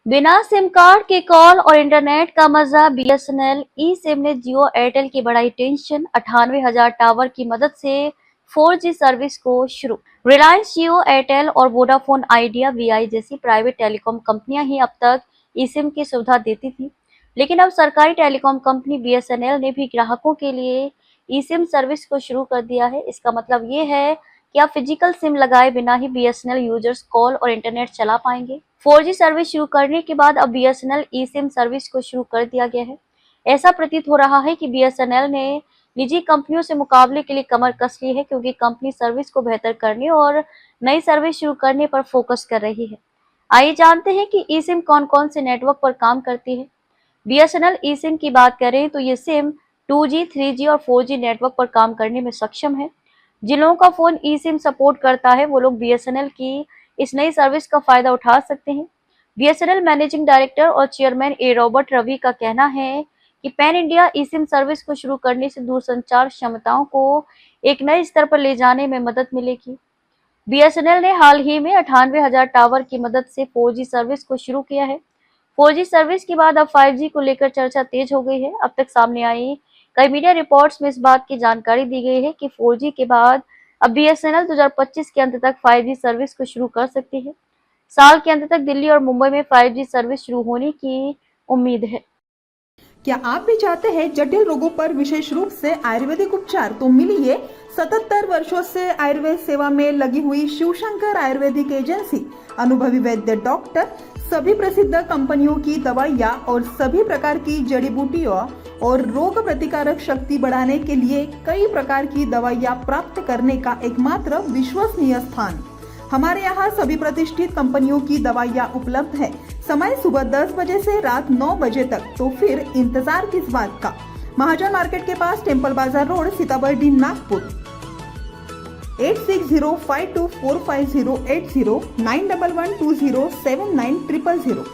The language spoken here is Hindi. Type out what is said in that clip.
बिना सिम कार्ड के कॉल और इंटरनेट का मजा। बीएसएनएल ई सिम ने जियो एयरटेल की बढ़ाई टेंशन। 98,000 टावर की मदद से 4G सर्विस को शुरू। रिलायंस जियो एयरटेल और वोडाफोन आइडिया वीआई जैसी प्राइवेट टेलीकॉम कंपनियां ही अब तक ई सिम की सुविधा देती थी, लेकिन अब सरकारी टेलीकॉम कंपनी बीएसएनएल ने भी ग्राहकों के लिए ई सिम सर्विस को शुरू कर दिया है। इसका मतलब ये है कि आप फिजिकल सिम लगाए बिना ही बीएसएनएल यूजर्स कॉल और इंटरनेट चला पाएंगे। 4G सर्विस शुरू करने के बाद अब बीएसएनएल ई सिम सर्विस को शुरू कर दिया गया है। ऐसा प्रतीत हो रहा है कि बीएसएनएल ने निजी कंपनियों से मुकाबले के लिए कमर कस ली है, क्योंकि कंपनी सर्विस को बेहतर करने और नई सर्विस शुरू करने पर फोकस कर रही है। आइए जानते हैं कि ई सिम कौन कौन से नेटवर्क पर काम करती है। बीएसएनएल ई सिम की बात करें तो ये सिम 2G, 3G और 4G नेटवर्क पर काम करने में सक्षम है। जिन लोगों का फोन ई सिम सपोर्ट करता है वो लोग बीएसएनएल की इस नई सर्विस का फायदा उठा सकते हैं। बीएसएनएल मैनेजिंग डायरेक्टर और चेयरमैन ए रॉबर्ट रवि का कहना है कि पैन इंडिया ई सिम सर्विस को शुरू करने से दूरसंचार क्षमताओं को एक नए स्तर पर ले जाने में मदद मिलेगी। बीएसएनएल ने हाल ही में 98,000 टावर की मदद से 4G सर्विस को शुरू किया है। 4G सर्विस के बाद अब 5G को लेकर चर्चा तेज हो गई है। अब तक सामने आई कई मीडिया रिपोर्ट्स में इस बात की जानकारी दी गई है कि 4G के बाद अब बीएसएनएल 2025 के अंत तक 5G सर्विस को शुरू कर सकती है। साल के अंत तक दिल्ली और मुंबई में 5G सर्विस शुरू होने की उम्मीद है। क्या आप भी चाहते हैं जटिल रोगों पर विशेष रूप से आयुर्वेदिक उपचार? तो मिलिए 77 वर्षों से आयुर्वेद सेवा में लगी हुई शिवशंकर आयुर्वेदिक एजेंसी। अनुभवी वैद्य डॉक्टर, सभी प्रसिद्ध कंपनियों की दवाइयाँ और सभी प्रकार की जड़ी बूटियों और रोग प्रतिकारक शक्ति बढ़ाने के लिए कई प्रकार की दवाइयाँ प्राप्त करने का एकमात्र विश्वसनीय स्थान। हमारे यहाँ सभी प्रतिष्ठित कंपनियों की दवाइयाँ उपलब्ध है। समय सुबह 10 बजे से रात 9 बजे तक, तो फिर इंतजार किस बात का। महाजन मार्केट के पास, टेम्पल बाजार रोड, सीताबर्डी, नागपुर। 8605245080 911207900।